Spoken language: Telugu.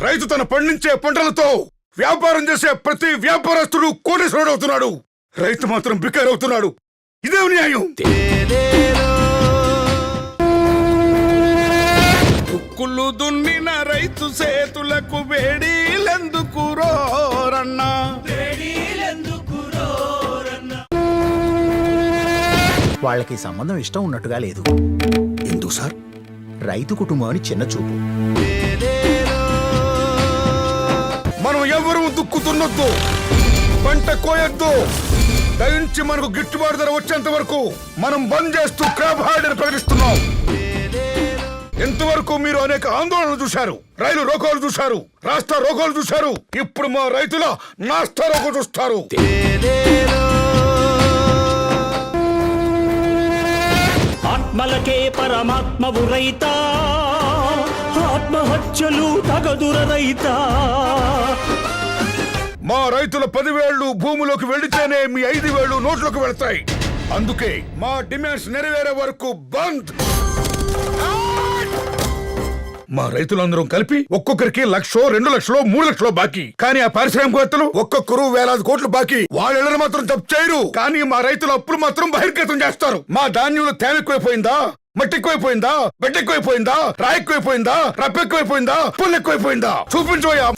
రైతు తన పండించే పంటలతో వ్యాపారం చేసే ప్రతి వ్యాపారస్తుడు కోటీశ్వరుడు అవుతున్నాడు. రైతు మాత్రం బికారవుతున్నాడు. ఇదే న్యాయం. దుక్కులు దున్నిన రైతు చేతులకు వేడీలెందుకు రోరన్నా? వాళ్ళకి సంబంధం ఇష్టం ఉన్నట్టుగా లేదు. ఎందుకు సార్? రైతు కుటుంబం అని చిన్న చూపు. మనం ఎవరు దుక్కుతున్నద్దు, పంట కోయొద్దు. దయించి మనకు గిట్టుబాటు ధర వచ్చేంత వరకు మనం బంద్ చేస్తూ క్రాప్ హాలిడే ప్రకటిస్తున్నాం. ఎంతవరకు మీరు అనేక ఆందోళనలు చూశారు, రైలు రోకోలు చూశారు, రాస్తా రోకోలు చూశారు. ఇప్పుడు మా రైతుల నాస్తా రోకో చూస్తారు. ఆత్మలకే పరమాత్మవు రైతా, ఆత్మహత్యలు తగదుర రైతా. మా రైతుల 10,000 భూమిలోకి వెళితేనే మీ 5,000 నోట్లోకి వెళతాయి. అందుకే మా డిమాండ్స్ నెరవేరే వరకు బంద్. మా రైతులందరం కలిపి ఒక్కొక్కరికి 1,00,000, 2,00,000, 3,00,000 బాకీ. కానీ ఆ పారిశ్రామికవేత్తలు ఒక్కొక్కరు వేలాది కోట్లు బాకీ. వాళ్ళ మాత్రం జప్తు చేయరు, కానీ మా రైతుల అప్పులు మాత్రం బహిర్గతం చేస్తారు. మా ధాన్యంలో తేమ ఎక్కువైపోయిందా, మట్టి ఎక్కువైపోయిందా, బెడ్ ఎక్కువైపోయిందా, రాయి ఎక్కువైపోయిందా, రప్ప ఎక్కువైపోయిందా, పుల్లు ఎక్కువైపోయిందా? చూపించోయా.